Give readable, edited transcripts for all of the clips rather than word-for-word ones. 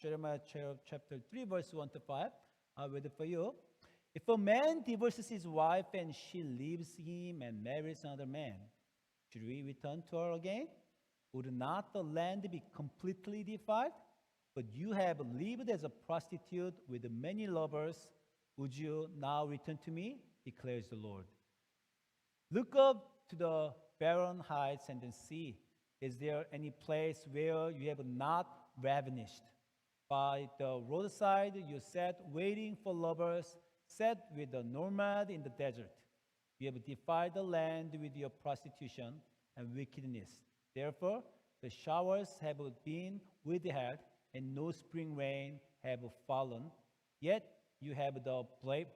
Jeremiah chapter 3, verse 1 to 5. I'll read it for you. If a man divorces his wife and she leaves him and marries another man, should we return to her again? Would not the land be completely defiled? But you have lived as a prostitute with many lovers. Would you now return to me? Declares the Lord. Look up to the barren heights and then see, is there any place where you have not ravished? By the roadside you sat waiting for lovers, sat with the nomad in the desert. You have defiled the land with your prostitution and wickedness. Therefore, the showers have been withheld, and no spring rain have fallen. Yet you have the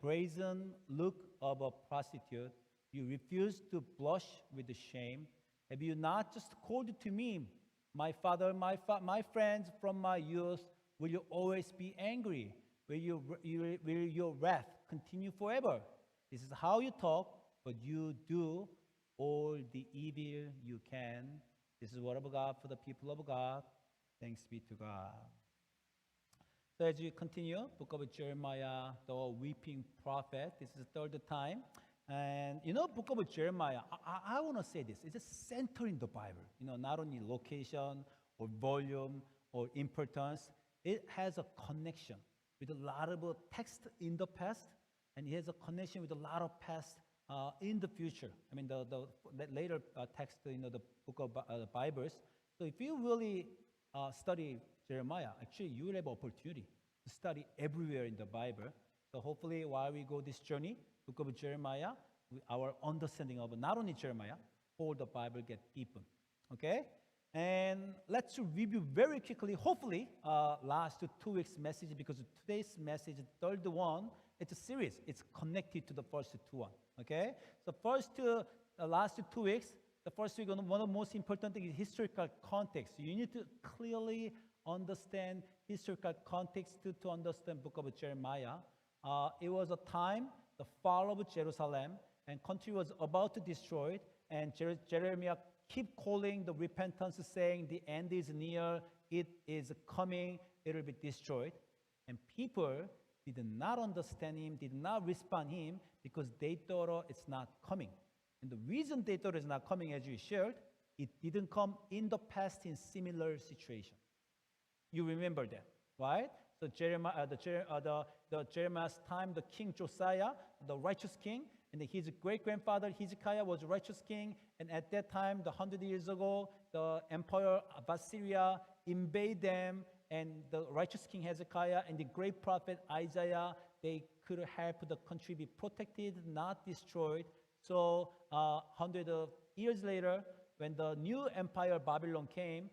brazen look of a prostitute. You refuse to blush with the shame. Have you not just called to me, my father, my friends from my youth? Will you always be angry? Will your wrath continue forever? This is how you talk, but you do all the evil you can. This is word of God for the people of God. Thanks be to God. So as we continue, book of Jeremiah, the weeping prophet. This is the third time. And book of Jeremiah, I want to say this. It's a center in the Bible. Not only location or volume or importance. It has a connection with a lot of text in the past, and it has a connection with a lot of past in the future. I mean, the later text, the book of the Bibles. So if you really study Jeremiah, actually you will have opportunity to study everywhere in the Bible. So hopefully while we go this journey, book of Jeremiah, our understanding of not only Jeremiah, all the Bible get deepened. Okay? And let's review very quickly, hopefully, last 2 weeks' message, because today's message, the third one, it's a series. It's connected to the first two one. Okay? So last 2 weeks, the first week, one of the most important things is historical context. You need to clearly understand historical context to understand book of Jeremiah. It was a time, the fall of Jerusalem, and country was about to destroy it, and Jeremiah keep calling the repentance, saying the end is near, it is coming, it will be destroyed. And people did not understand him, did not respond him, because they thought it's not coming. And the reason they thought it's not coming, as you shared, it didn't come in the past in similar situation. You remember that, right? So Jeremiah's time, the king Josiah, the righteous king, and his great-grandfather Hezekiah was a righteous king. And at that time, 100 years ago, the empire of Assyria invaded them, and the righteous king Hezekiah and the great prophet Isaiah, they could help the country be protected, not destroyed. So 100 years later, when the new empire Babylon came,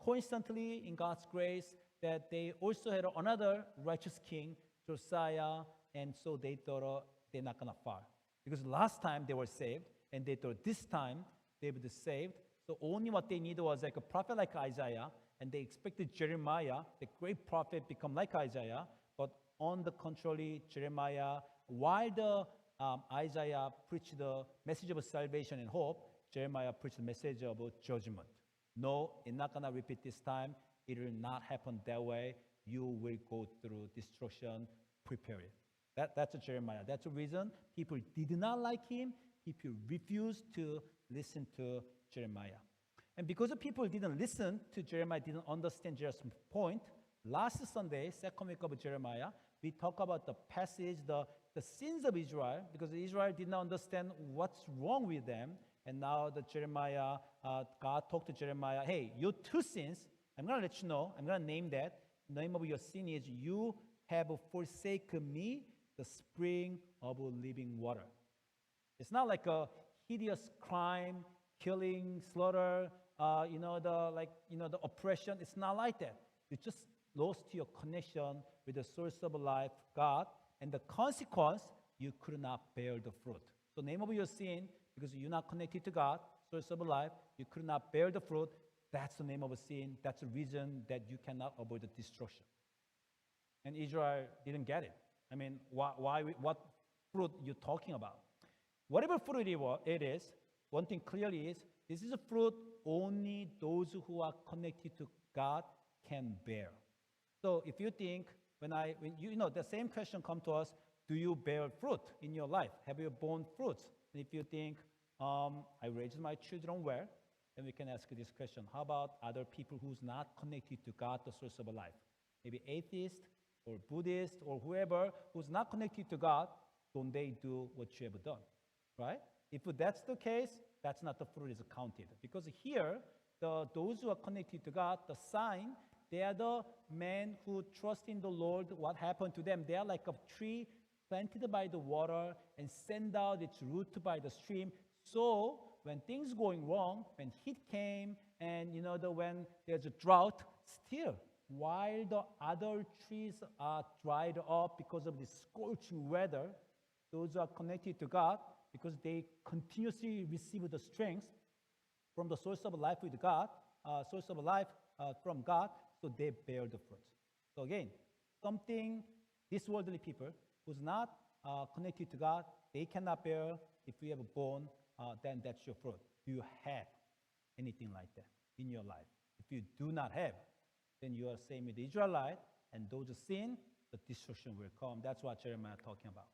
coincidentally, in God's grace, that they also had another righteous king, Josiah, and so they thought they're not going to fall. Because last time they were saved, and they thought this time they would be saved. So only what they needed was like a prophet like Isaiah, and they expected Jeremiah, the great prophet, become like Isaiah. But on the contrary, Jeremiah, while the Isaiah preached the message of salvation and hope, Jeremiah preached the message of judgment. No, it's not going to repeat this time. It will not happen that way. You will go through destruction. Prepare it. That's Jeremiah. That's the reason people did not like him. People refused to listen to Jeremiah. And because the people didn't listen to Jeremiah, didn't understand Jeremiah's point, last Sunday, second week of Jeremiah, we talk about the passage, the sins of Israel, because Israel did not understand what's wrong with them. And now Jeremiah, God talked to Jeremiah, hey, your two sins, I'm going to let you know, I'm going to name that. The name of your sin is you have forsaken me, the spring of living water. It's not like a hideous crime, killing, slaughter, the oppression. It's not like that. You just lost your connection with the source of life, God, and the consequence, you could not bear the fruit. So name of your sin, because you're not connected to God, source of life, you could not bear the fruit. That's the name of a sin. That's the reason that you cannot avoid the destruction. And Israel didn't get it. I mean, what fruit you're talking about? Whatever fruit it is, one thing clearly is, this is a fruit only those who are connected to God can bear. So if you think, when you know, the same question come to us, do you bear fruit in your life? Have you borne fruits? And if you think, I raised my children well, then we can ask this question. How about other people who's not connected to God, the source of life? Maybe atheist or Buddhist or whoever who's not connected to God, don't they do what you have done, right? If that's the case, that's not the fruit is counted. Because here, those who are connected to God, the sign, they are the men who trust in the Lord. What happened to them? They are like a tree planted by the water and send out its root by the stream. So when things going wrong, when heat came, and when there's a drought, still, while the other trees are dried up because of the scorching weather, those who are connected to God, because they continuously receive the strength from the source of life with God, source of life from God, so they bear the fruit. So again, something this worldly people who's not connected to God, they cannot bear. If you have a bone, then that's your fruit. Do you have anything like that in your life? If you do not have, then you are same with the Israelite, and those who sin, the destruction will come. That's what Jeremiah is talking about.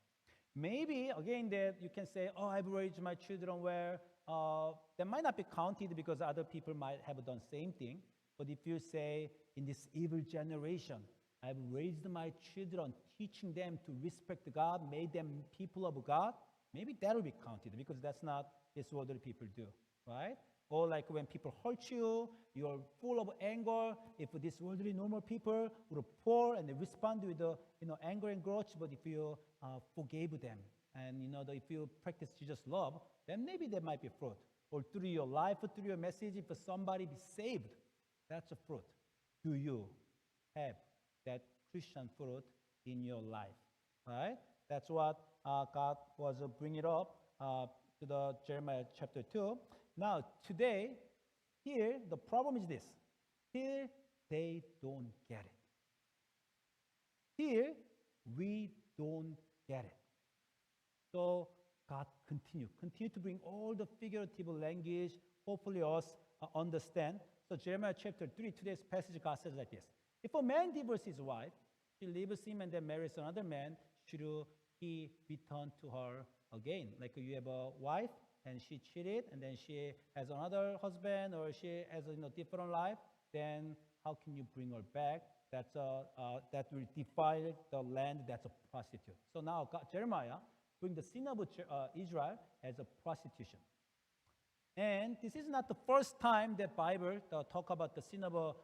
Maybe, again, that you can say, oh, I've raised my children well. That might not be counted because other people might have done same thing. But if you say, in this evil generation, I've raised my children, teaching them to respect God, made them people of God, maybe that will be counted because that's not this what other people do, right? Or like when people hurt you, you're full of anger. If this worldly normal people would pour and they respond with anger and grudge, but if you forgave them and if you practice Jesus' love, then maybe there might be fruit. Or through your life, or through your message, if somebody be saved, that's a fruit. Do you have that Christian fruit in your life? Right? That's what God was bringing up to the Jeremiah chapter 2. Now, today, here, the problem is this. Here, they don't get it. Here, we don't get it. So, God continue to bring all the figurative language. Hopefully, us understand. So, Jeremiah chapter 3, today's passage, God says like this. If a man divorces his wife, she leaves him and then marries another man, should he return to her again? Like you have a wife, and she cheated, and then she has another husband, or she has a different life, then how can you bring her back? That will defile the land. That's a prostitute. So now Jeremiah bring the sin of Israel as a prostitution. And this is not the first time that Bible talk about the sin of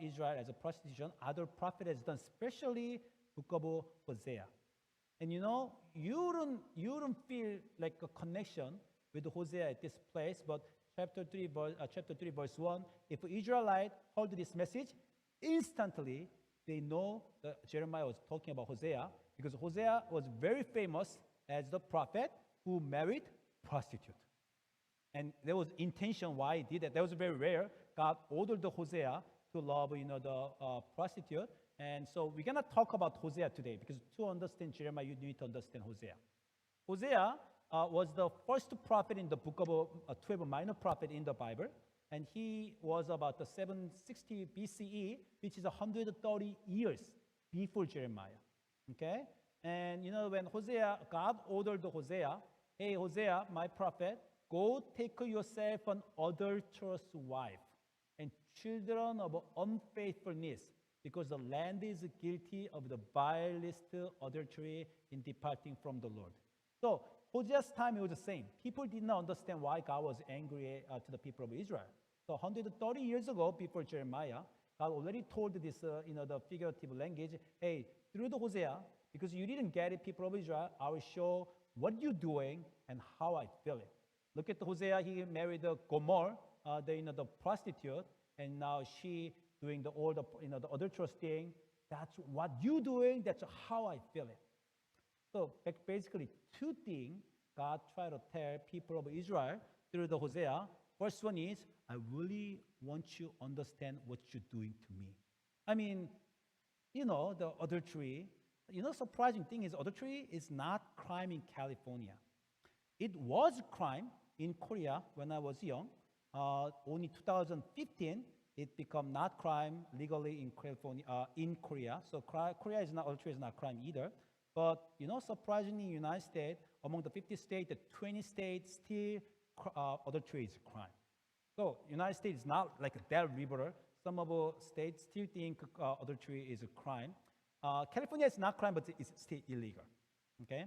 Israel as a prostitution. Other prophet has done, especially book of Hosea. And you don't feel like a connection with Hosea at this place, but chapter 3, verse 1, if Israelite heard this message, instantly they know that Jeremiah was talking about Hosea, because Hosea was very famous as the prophet who married prostitute. And there was intention why he did that. That was very rare. God ordered the Hosea to love, the prostitute. And so we're going to talk about Hosea today, because to understand Jeremiah, you need to understand Hosea. Hosea was the first prophet in the book of 12 minor prophet in the Bible. And he was about the 760 BCE, which is 130 years before Jeremiah. Okay? And when God ordered Hosea, hey, Hosea, my prophet, go take yourself an adulterous wife and children of unfaithfulness, because the land is guilty of the vilest adultery in departing from the Lord. So Hosea's time, it was the same. People did not understand why God was angry to the people of Israel. So 130 years ago, before Jeremiah, God already told this, the figurative language, hey, through the Hosea, because you didn't get it, people of Israel, I will show what you're doing and how I feel it. Look at Hosea, he married Gomer, the prostitute, and now she doing the adulterous thing. That's what you doing, that's how I feel it. So basically, two things God tried to tell people of Israel through the Hosea. First one is, I really want you to understand what you're doing to me. I mean, the adultery, surprising thing is adultery is not crime in California. It was crime in Korea when I was young. Only 2015, it become not crime legally in California, in Korea. So Korea is not adultery is not crime either. But surprisingly, in the United States, among the 50 states, the 20 states still adultery is a crime. So United States is not like that liberal. Some of the states still think adultery is a crime. California is not crime, but it's still illegal. Okay.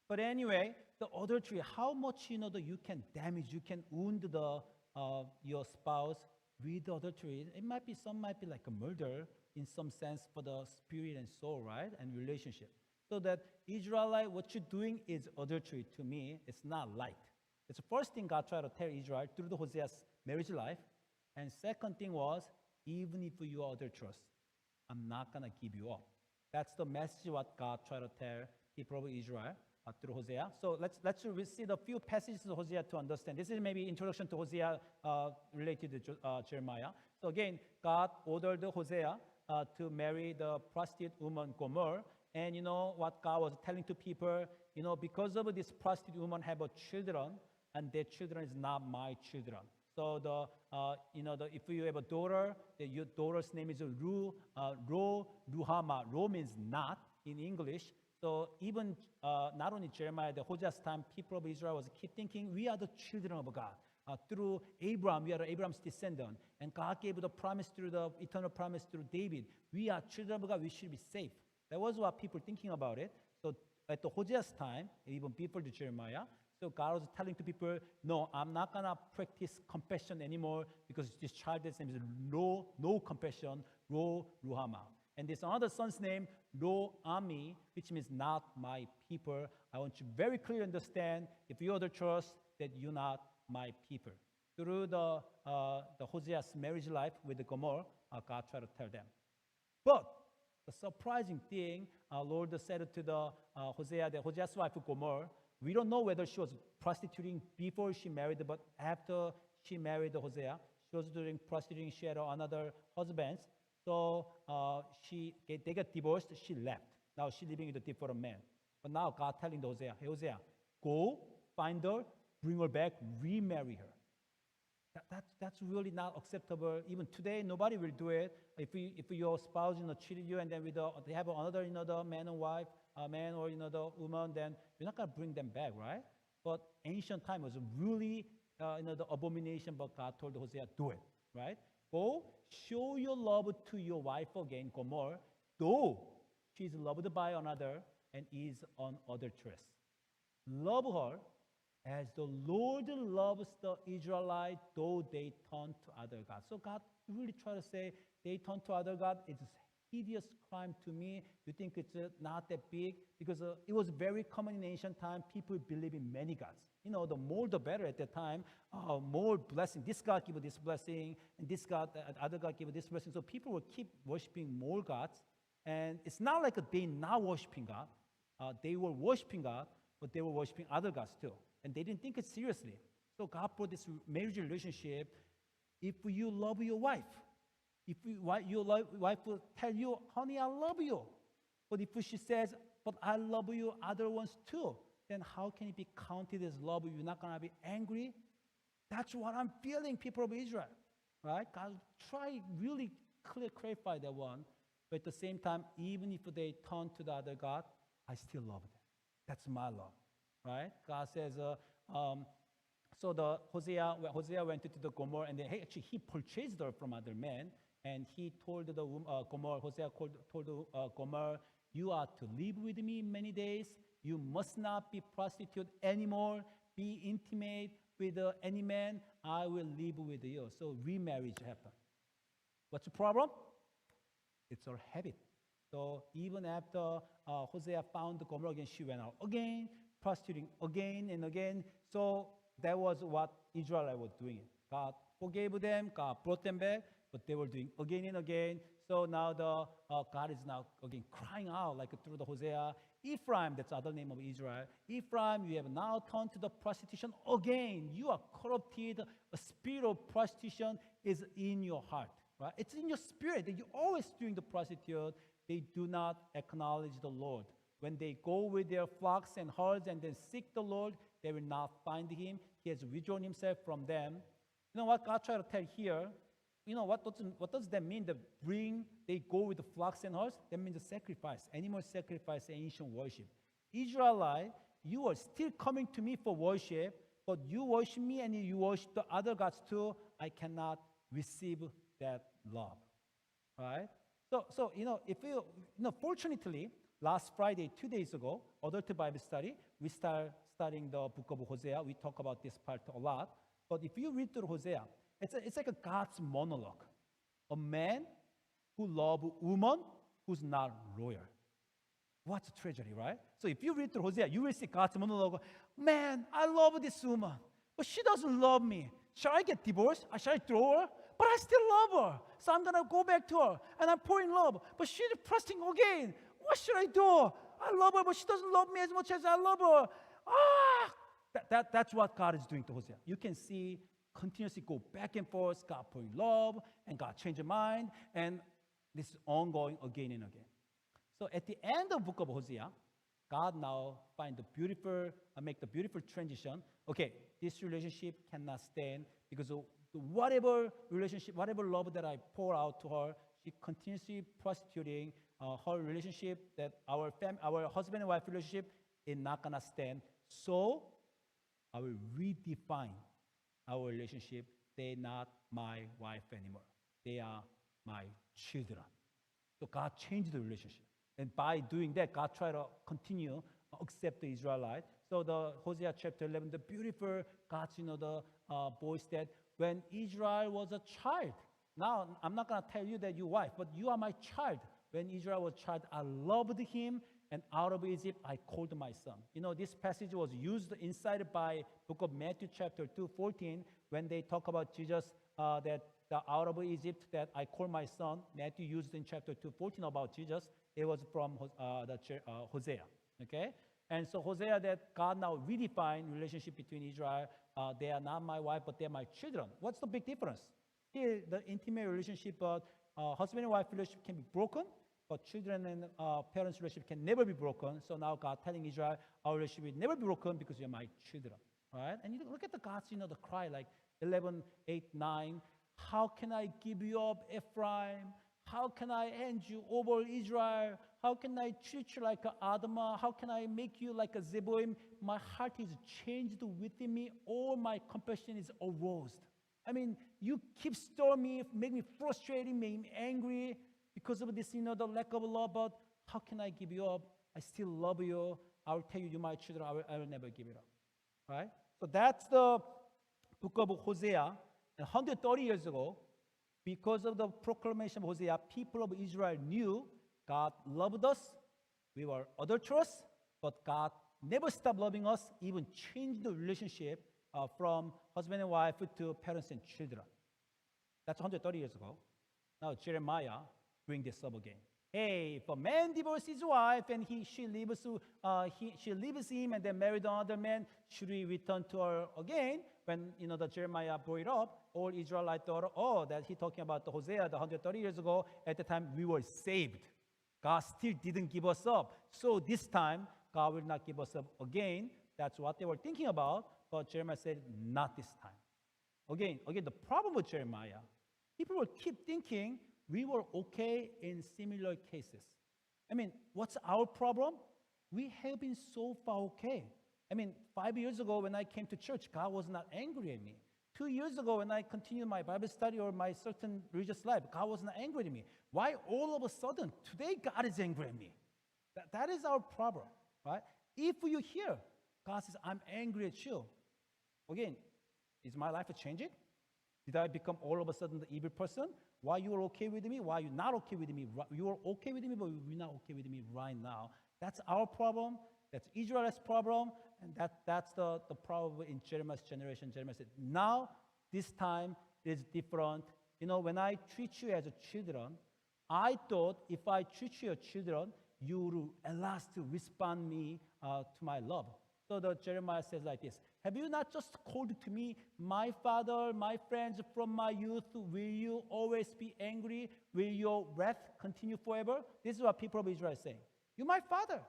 But anyway, the adultery, how much that you can damage, you can wound your spouse with adultery. Some might be like a murder in some sense for the spirit and soul, right, and relationship. So that Israelite, what you're doing is adultery to me. It's not light. It's the first thing God tried to tell Israel through the Hosea's marriage life. And second thing was, even if you are adulterous, I'm not going to give you up. That's the message what God tried to tell people of Israel through Hosea. So let's see the few passages of Hosea to understand. This is maybe introduction to Hosea related to Jeremiah. So again, God ordered Hosea to marry the prostitute woman Gomer. And what God was telling to people, because of this prostitute woman have children, and their children is not my children. So if you have a daughter, your daughter's name is Ruhama. Ro means not in English. So even not only Jeremiah, the Hosea's time, people of Israel was keep thinking we are the children of God. Through Abraham, we are Abraham's descendant. And God gave the promise through the eternal promise through David. We are children of God, we should be safe. That was what people thinking about it. So at the Hosea's time, even before the Jeremiah, so God was telling to people, no, I'm not going to practice compassion anymore because this child's name is no compassion, Ruhama. And this other son's name, Ami, which means not my people. I want you very clearly understand, if you are the church, that you're not my people. Through the Hosea's marriage life with the Gomer, God tried to tell them. But the surprising thing, Lord said to the Hosea's wife Gomer, we don't know whether she was prostituting before she married, but after she married Hosea, she was doing prostituting. She had another husband. So they got divorced. She left. Now she's living with a different man. But now God telling Hosea, hey Hosea, go find her, bring her back, remarry her. That's really not acceptable. Even today, nobody will do it. If your spouse cheated you, and then they have another the man and wife, man or the woman, then you're not gonna bring them back, right? But ancient time was really the abomination. But God told Hosea, do it, right? Go show your love to your wife again, Gomer, though she's loved by another and is an adulteress. Love her as the Lord loves the Israelite, though they turn to other gods. So God really try to say they turn to other gods. It's a hideous crime to me. You think it's not that big? Because it was very common in ancient time. People believe in many gods. The more the better at that time. More blessing. This God give this blessing, and this God, other God give this blessing. So people will keep worshiping more gods. And it's not like they not worshiping God. They were worshiping God, but they were worshiping other gods too. And they didn't think it seriously. So God brought this marriage relationship. If you love your wife, if your wife will tell you, honey, I love you. But if she says, but I love you other ones too, then how can it be counted as love? You're not going to be angry? That's what I'm feeling, people of Israel. Right? God try really clarify that one. But at the same time, even if they turn to the other God, I still love them. That's my love. Right? God says, so the Hosea went to the Gomer, and then he purchased her from other men, and he told the Gomer, Hosea told Gomer, you are to live with me many days. You must not be prostitute anymore. Be intimate with any man. I will live with you. So remarriage happened. What's the problem? It's her habit. So even after Hosea found Gomer again, she went out again, prostituting again and again. So that was what Israel was doing. God forgave them, God brought them back, but they were doing again and again. So now God is now again crying out like through the Hosea, Ephraim, that's the other name of Israel. Ephraim, you have now turned to the prostitution again. You are corrupted. A spirit of prostitution is in your heart, right? It's in your spirit that you're always doing the prostitute. They do not acknowledge the Lord. When they go with their flocks and herds and then seek the Lord, they will not find him. He has withdrawn himself from them. You know what God tried to tell here? what does that mean? They go with the flocks and herds? That means the sacrifice, animal sacrifice, ancient worship. Israelite, you are still coming to me for worship, but you worship me and you worship the other gods too. I cannot receive that love, right? So if fortunately, last Friday, 2 days ago, Adult Bible Study, we start studying the book of Hosea. We talk about this part a lot. But if you read through Hosea, it's like a God's monologue. A man who loves a woman who's not loyal. What's a tragedy, right? So if you read through Hosea, you will see God's monologue. Man, I love this woman, but she doesn't love me. Shall I get divorced? Shall I throw her? But I still love her. So I'm going to go back to her. And I'm pouring love. But she's pressing again. What should I do? I love her, but she doesn't love me as much as I love her. That's what God is doing to Hosea. You can see continuously go back and forth. God pouring love, and God change your mind. And this is ongoing again and again. So at the end of the book of Hosea, God now make the beautiful transition. Okay, this relationship cannot stand because of whatever relationship, whatever love that I pour out to her, she continuously prostituting her relationship, that our husband and wife relationship is not gonna stand. So I will redefine our relationship. They're not my wife anymore. They are my children. So God changed the relationship. And by doing that, God tried to continue accept the Israelite. So the Hosea chapter 11, the beautiful God's, the voice that when Israel was a child. Now, I'm not going to tell you that you're wife, but you are my child. When Israel was a child, I loved him, and out of Egypt, I called my son. This passage was used inside by book of Matthew chapter 2:14, when they talk about Jesus, that the out of Egypt that I call my son. Matthew used in chapter 2:14 about Jesus. It was from Hosea, okay? And so Hosea, that God now redefined relationship between Israel. They are not my wife, but they're my children. What's the big difference? Here, the intimate relationship, husband and wife relationship can be broken, but children and parents relationship can never be broken. So now God telling Israel, our relationship will never be broken because you're my children, right? And you look at the God's, the cry, like 11, 8, 9. How can I give you up, Ephraim? How can I hand you over, Israel? How can I treat you like Admah? How can I make you like a Zeboim? My heart is changed within me. All my compassion is aroused. I mean, you keep stirring me, make me frustrated, make me angry because of this, the lack of love. But how can I give you up? I still love you. I will tell you, you're my children. I will never give it up. Right? So that's the book of Hosea. And 130 years ago, because of the proclamation of Hosea, people of Israel knew God loved us. We were adulterous, but God never stopped loving us, even changed the relationship from husband and wife to parents and children. That's 130 years ago. Now Jeremiah brings this up again. Hey, if a man divorces his wife and she leaves him and then married another man, should we return to her again? When the Jeremiah brought it up, all Israelites thought, that he talking about the Hosea, the 130 years ago. At the time, we were saved. God still didn't give us up. So this time, God will not give us up again. That's what they were thinking about. But Jeremiah said, not this time. Again, the problem with Jeremiah, people will keep thinking we were okay in similar cases. I mean, what's our problem? We have been so far okay. I mean, 5 years ago when I came to church, God was not angry at me. 2 years ago when I continued my Bible study or my certain religious life, God was not angry at me. Why all of a sudden, today God is angry at me? That is our problem, right? If you hear, God says, I'm angry at you. Again, is my life changing? Did I become all of a sudden the evil person? Why you are okay with me? Why you not okay with me? You are okay with me, but you're not okay with me right now. That's our problem. That's Israel's problem. And that's the problem in Jeremiah's generation. Jeremiah said, now, this time is different. When I treat you as a children, I thought if I treat you as children, you will at last respond me to my love. So the Jeremiah says like this, have you not just called to me, my father, my friends from my youth, will you always be angry? Will your wrath continue forever? This is what people of Israel are saying. You're my father.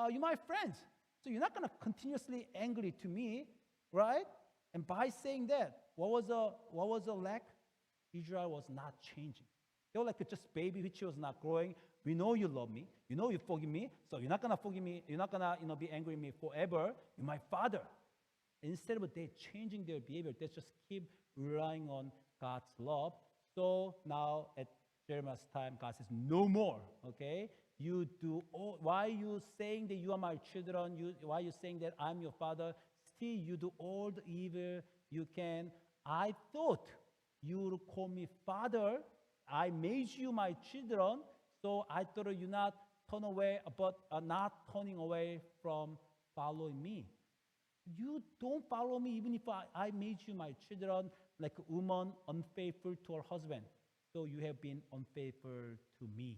You're my friends. So you're not going to continuously angry to me, right? And by saying that, what was the lack? Israel was not changing. They were like just baby which was not growing. We know you love me. You know you forgive me. So you're not gonna forgive me. You're not gonna be angry with me forever. You're my father. Instead of they changing their behavior, they just keep relying on God's love. So now at Jeremiah's time, God says, no more. Okay? You do all, why are you saying that you are my children? Why are you saying that I'm your father? Still you do all the evil you can. I thought you would call me father. I made you my children. So I thought you not turn away, but not turning away from following me. You don't follow me even if I made you my children, like a woman unfaithful to her husband. So you have been unfaithful to me.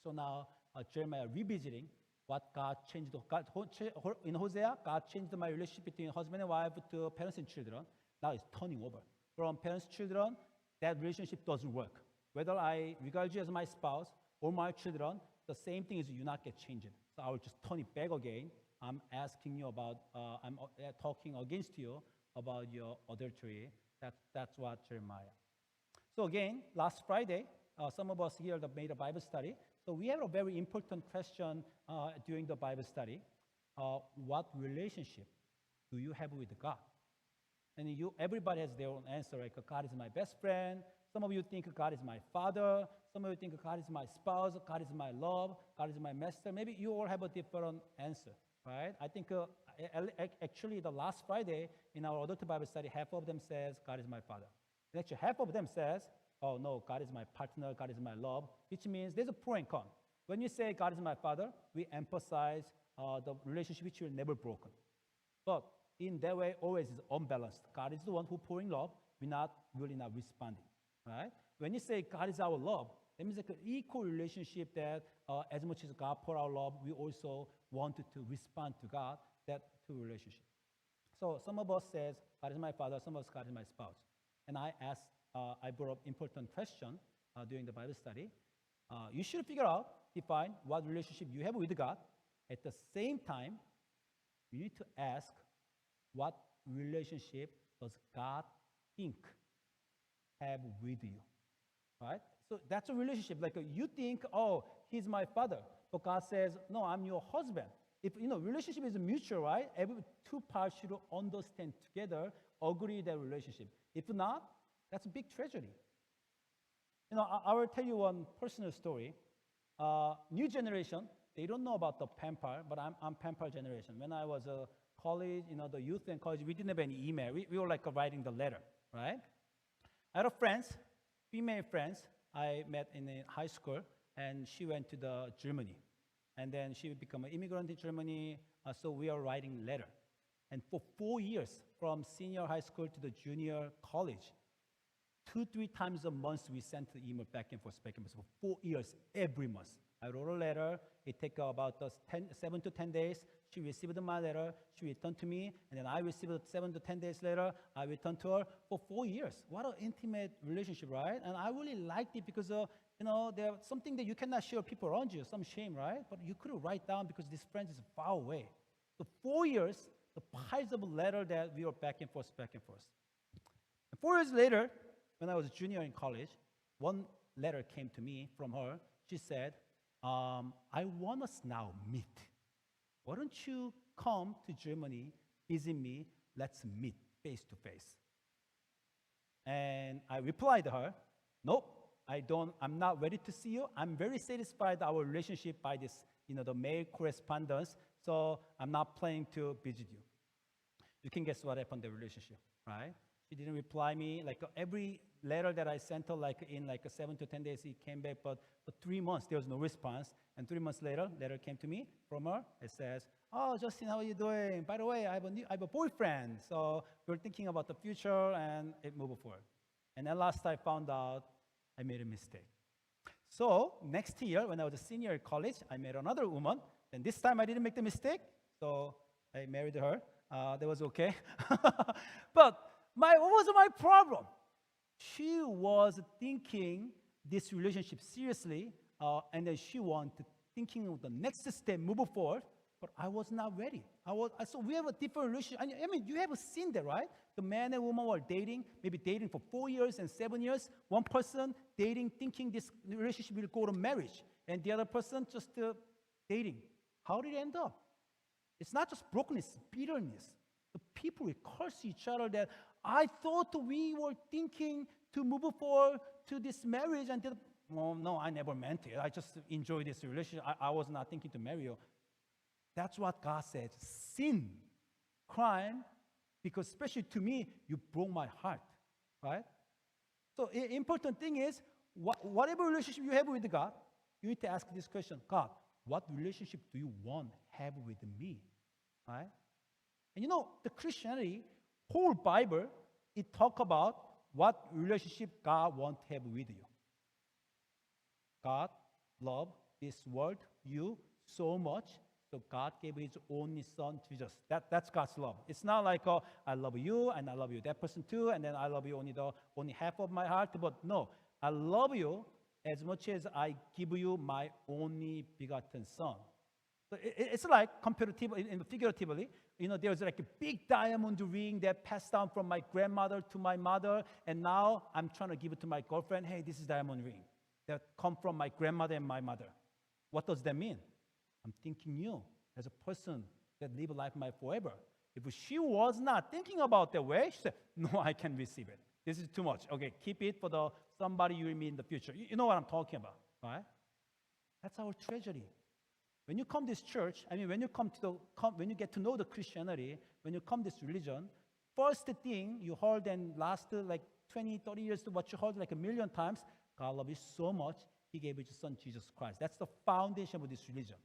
So now Jeremiah revisiting what God changed. In Hosea, God changed my relationship between husband and wife to parents and children. Now it's turning over. From parents to children, that relationship doesn't work. Whether I regard you as my spouse or my children, the same thing is you not get changed. So I will just turn it back again. I'm asking you about, I'm talking against you about your adultery. That's what Jeremiah. So again, last Friday, some of us here that made a Bible study. So we have a very important question during the Bible study. What relationship do you have with God? And everybody has their own answer. Like God is my best friend. Some of you think God is my father. Some of you think God is my spouse. God is my love. God is my master. Maybe you all have a different answer, right? I think actually the last Friday in our adult Bible study, half of them says God is my father. And actually half of them says, oh no, God is my partner. God is my love, which means there's a pro and con. When you say God is my father, we emphasize the relationship which will never broken. But in that way, always is unbalanced. God is the one who pouring love. We're not really not responding, right? When you say God is our love, that means like an equal relationship that as much as God pour our love, we also wanted to respond to God, that two relationship. So some of us says, God is my father, some of us, God is my spouse. And I brought up important question during the Bible study. You should figure out, define what relationship you have with God. At the same time, you need to ask, what relationship does God think have with you, right? So that's a relationship. Like you think, oh, he's my father, but God says, no, I'm your husband. If relationship is mutual, right? Every two parts should understand together, agree that relationship. If not, that's a big tragedy. I will tell you one personal story. New generation, they don't know about the pen pal, but I'm pen pal generation. When I was a college, the youth and college, we didn't have any email. We were like writing the letter, right? I had friends, female friends, I met in high school, and she went to Germany. And then she became an immigrant in Germany, so we are writing letter. And for 4 years, from senior high school to the junior college, 2-3 times a month we sent the email back and forth. For 4 years, every month. I wrote a letter. It took about 7 to 10 days. She received my letter. She returned to me. And then I received it 7 to 10 days later. I returned to her for 4 years. What an intimate relationship, right? And I really liked it because, there's something that you cannot share with people around you, some shame, right? But you couldn't write down because this friend is far away. So 4 years, the piles of letter that we were back and forth. And 4 years later, when I was a junior in college, one letter came to me from her. She said, I want us now meet. Why don't you come to Germany, visit me, let's meet face to face. And I replied to her, nope, I'm not ready to see you. I'm very satisfied our relationship by this, the mail correspondence, so I'm not planning to visit you. You can guess what happened to the relationship, right? She didn't reply me. Like every letter that I sent her, in 7 to 10 days, it came back. But for 3 months, there was no response. And 3 months later, letter came to me from her. It says, "Oh, Justin, how are you doing? By the way, I have a boyfriend. So we're thinking about the future," and it moved forward. And at last, I found out I made a mistake. So next year, when I was a senior in college, I met another woman. And this time, I didn't make the mistake. So I married her. That was okay. But what was my problem? She was thinking this relationship seriously, and then she wanted thinking of the next step, move forward. But I was not ready. So we have a different relationship. I mean, you have seen that, right? The man and woman were dating, maybe dating for 4 years and 7 years. One person dating, thinking this relationship will go to marriage, and the other person just dating. How did it end up? It's not just brokenness, bitterness. The people will curse each other that I thought we were thinking to move forward to this marriage, and well, no, I never meant it. I just enjoy this relationship. I was not thinking to marry you. That's what God says. Sin, crime, because especially to me, you broke my heart, right? So important thing is, whatever relationship you have with God, you need to ask this question: God, what relationship do you want to have with me, right? And you know, the Christianity, whole Bible, it talk about what relationship God wants to have with you. God loved this world, you, so much, so God gave His only Son, Jesus. That's God's love. It's not like, oh, I love you, and I love you, that person too, and then I love you only half of my heart. But no, I love you as much as I give you my only begotten Son. So it's like comparatively, figuratively, you know, there's like a big diamond ring that passed down from my grandmother to my mother, and now I'm trying to give it to my girlfriend. Hey, this is diamond ring that come from my grandmother and my mother. What does that mean? I'm thinking you as a person that live life my forever. If she was not thinking about that way, she said, no, I can't receive it. This is too much. Okay, keep it for somebody you will meet in the future. You know what I'm talking about, right? That's our tragedy. When you come to this church, I mean, when you get to know the Christianity, when you come to this religion, first thing you heard and last like 20, 30 years to what you heard like a million times, God loves you so much, He gave His Son, Jesus Christ. That's the foundation of this religion.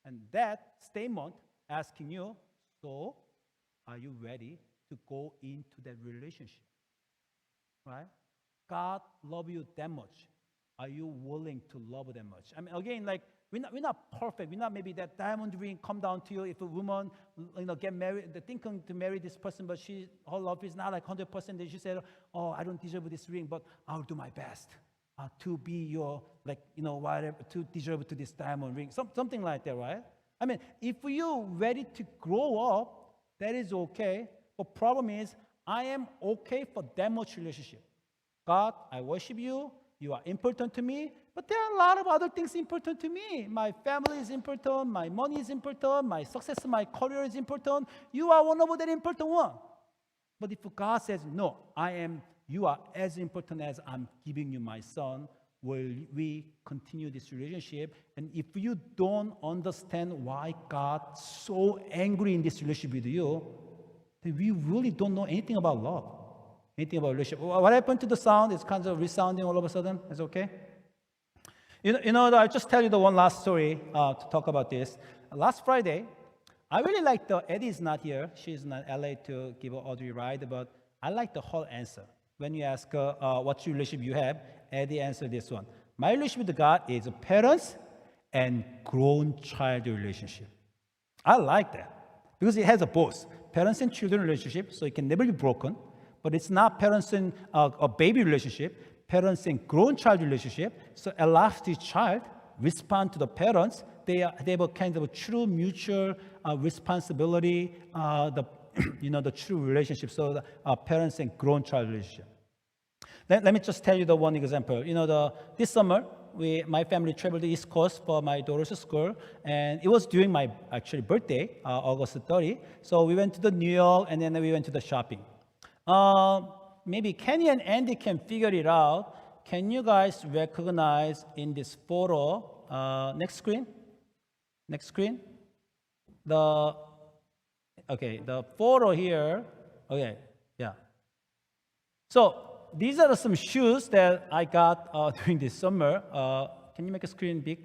And that statement asking you, so are you ready to go into that relationship? Right? God loves you that much. Are you willing to love that much? I mean, again, like, we're not perfect. We're not maybe that diamond ring come down to you if a woman, you know, get married, thinking to marry this person, but her love is not like 100%. Then she said, oh, I don't deserve this ring, but I'll do my best to be your, like, you know, whatever, to deserve to this diamond ring. Something like that, right? I mean, if you're ready to grow up, that is okay. But problem is, I am okay for that much relationship. God, I worship you. You are important to me. But there are a lot of other things important to me. My family is important. My money is important. My success, my career is important. You are one of the important one. But if God says, no, you are as important as I'm giving you my Son, will we continue this relationship? And if you don't understand why God's so angry in this relationship with you, then we really don't know anything about love, anything about relationship. What happened to the sound? It's kind of resounding all of a sudden. Is it okay? You know, I'll just tell you the one last story to talk about this. Last Friday, I really like Eddie's not here. She's not LA to give Audrey a ride, but I like the whole answer. When you ask her what relationship you have, Eddie answered this one. My relationship with God is parents and grown child relationship. I like that because it has a both parents and children relationship, so it can never be broken. But it's not parents and a baby relationship, parents and grown child relationship. So allows the child respond to the parents. They have a kind of a true mutual responsibility. The true relationship. So the parents and grown child relationship. Let me just tell you the one example. You know, this summer, my family traveled to the East Coast for my daughter's school, and it was during my actually birthday, August 30. So we went to the New York, and then we went to the shopping. Maybe Kenny and Andy can figure it out. Can you guys recognize in this photo? Next screen. The photo here. Okay, yeah. So these are some shoes that I got during this summer. Can you make a screen big?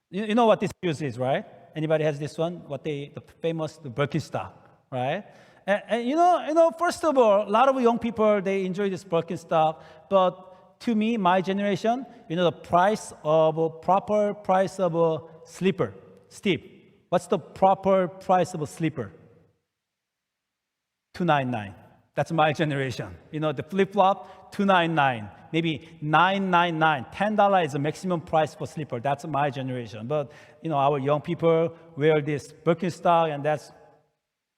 You know what this shoes is, right? Anybody has this one? The famous Birkenstock, right? And you know, first of all, a lot of young people, they enjoy this Birkenstock. But to me, my generation, you know, the proper price of a slipper. Steve, what's the proper price of a slipper? $299. That's my generation. You know, the flip-flop, $2.99, maybe $9.99. $10 is the maximum price for slipper. That's my generation. But, you know, our young people wear this Birkenstock, and that's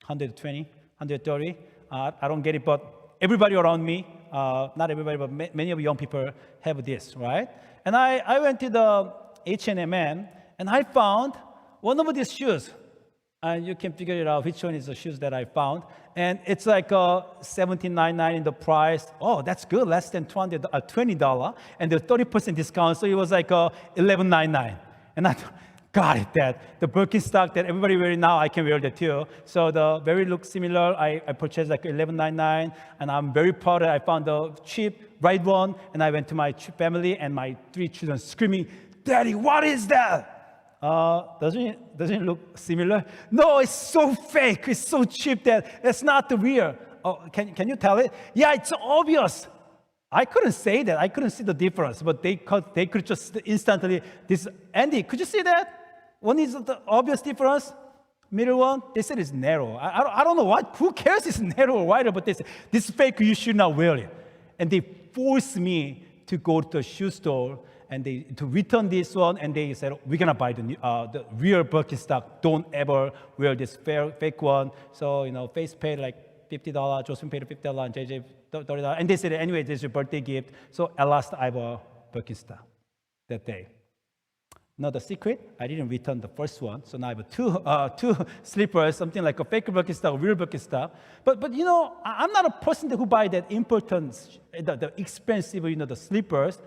120, 130. I don't get it, but everybody around me, not everybody, but many of young people have this, right? And I went to the H&M, and I found one of these shoes. And you can figure it out which one is the shoes that I found. And it's like $17.99 in the price. Oh, that's good, less than $20. And the 30% discount, so it was like $11.99. And I thought, got it, that the Birkenstock that everybody wearing now, I can wear that too. So the very look similar, I purchased like $11.99, and I'm very proud that I found the cheap, right one, and I went to my family and my 3 children screaming, "Daddy, what is that?" Doesn't it look similar? No, it's so fake. It's so cheap that it's not the real. Oh, can you tell it? Yeah, it's obvious. I couldn't say that. I couldn't see the difference, but they could just instantly. This Andy, could you see that? One is the obvious difference. Middle one, they said it's narrow. I don't know what. Who cares? It's narrow or wider? But they said this is fake. You should not wear it. And they forced me to go to the shoe store and to return this one, and they said, we're gonna buy the real Birkenstock. Don't ever wear this fake one. So, you know, Face paid like $50, Josephine paid $50, and JJ $30. And they said, anyway, this is your birthday gift. So at last, I bought Birkenstock that day. Now the secret, I didn't return the first one. So now I have two slippers, something like a fake Birkenstock, real Birkenstock. But you know, I'm not a person who buy that important, the expensive, you know, the slippers.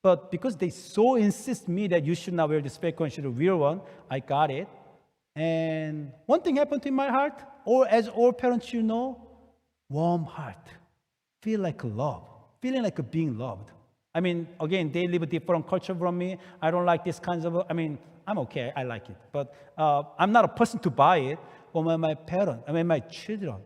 But because they so insist me that you should not wear this fake one, you should wear real one, I got it. And one thing happened in my heart, or as all parents you know, warm heart. Feel like love, feeling like being loved. I mean, again, they live a different culture from me. I don't like this kinds of, I'm okay, I like it. But I'm not a person to buy it. But when my parents, my children,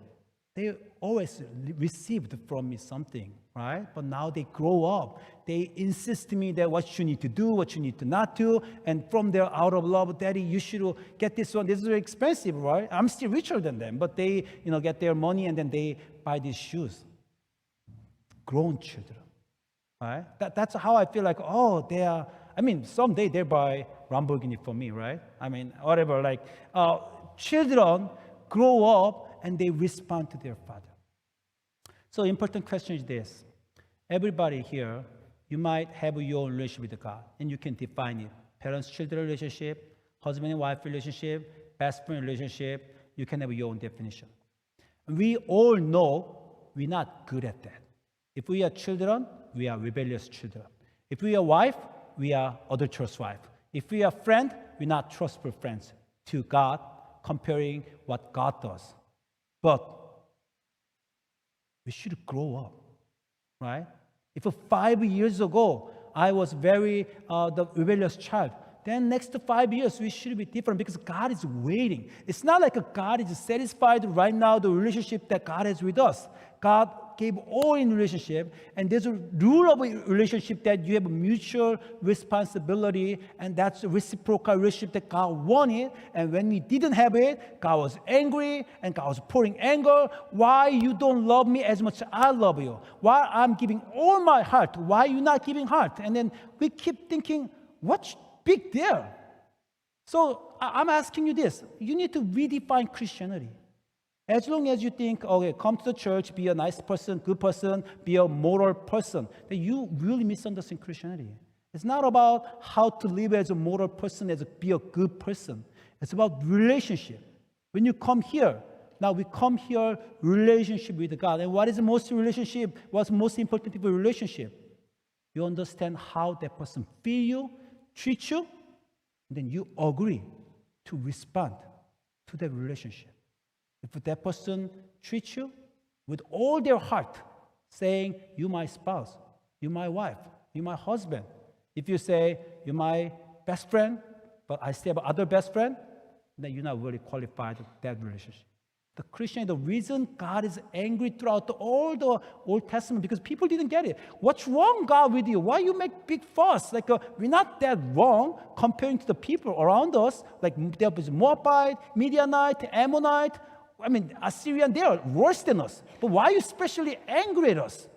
they always received from me something, right? But now they grow up. They insist to me that what you need to do, what you need to not do. And from there, out of love, Daddy, you should get this one. This is very expensive, right? I'm still richer than them. But they, get their money and then they buy these shoes. Grown children, right? That's how I feel like, oh, they are, someday they buy Lamborghini for me, right? Whatever, children grow up and they respond to their father. So important question is this. Everybody here, you might have your own relationship with God, and you can define it. Parents-children relationship, husband and wife relationship, best friend relationship, you can have your own definition. We all know we're not good at that. If we are children, we are rebellious children. If we are wife, we are adulterous wife. If we are friend, we're not trustful friends to God, comparing what God does. But we should grow up, right? If 5 years ago I was very the rebellious child, then next 5 years we should be different because God is waiting. It's not like God is satisfied right now the relationship that God has with us. God gave all in relationship, and there's a rule of a relationship that you have a mutual responsibility, and that's a reciprocal relationship that God wanted. And when we didn't have it, God was angry, and God was pouring anger. Why you don't love me as much as I love you? Why I'm giving all my heart? Why you not giving heart? And then we keep thinking, what's big there? So I'm asking you this. You need to redefine Christianity. As long as you think, okay, come to the church, be a nice person, good person, be a moral person, then you really misunderstand Christianity. It's not about how to live as a moral person, be a good person. It's about relationship. When you come here, now we come here, relationship with God. And what is the most relationship? What's most important for relationship? You understand how that person feel you, treat you, and then you agree to respond to that relationship. If that person treats you with all their heart, saying, you my spouse, you my wife, you my husband. If you say, you're my best friend, but I still have other best friend, then you're not really qualified for that relationship. The Christian, the reason God is angry throughout all the Old Testament, because people didn't get it. What's wrong, God, with you? Why you make big fuss? We're not that wrong comparing to the people around us. Like there was Moabite, Midianite, Ammonite. I mean, Assyrian, they are worse than us. But why are you especially angry at us?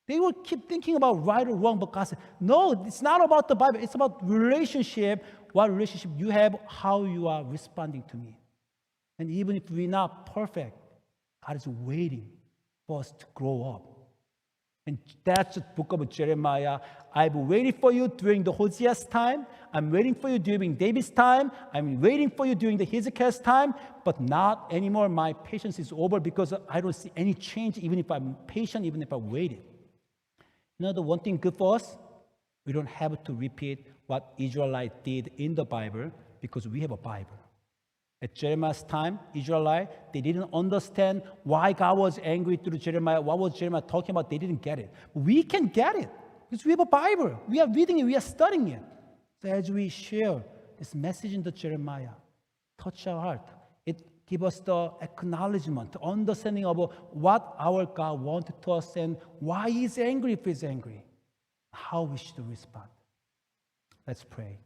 They will keep thinking about right or wrong, but God said, no, it's not about the Bible. It's about relationship, what relationship you have, how you are responding to me. And even if we're not perfect, God is waiting for us to grow up. And that's the book of Jeremiah. I've waited for you during the Hosea's time. I'm waiting for you during David's time. I'm waiting for you during the Hezekiah's time. But not anymore. My patience is over because I don't see any change, even if I'm patient, even if I waited. You know, the one thing good for us, we don't have to repeat what Israelites did in the Bible because we have a Bible. At Jeremiah's time, Israelites, they didn't understand why God was angry through Jeremiah. What was Jeremiah talking about? They didn't get it. We can get it because we have a Bible. We are reading it. We are studying it. So as we share this message in the Jeremiah, touch our heart. It gives us the acknowledgement, the understanding of what our God wanted to us and why He's angry if He's angry, how we should respond. Let's pray.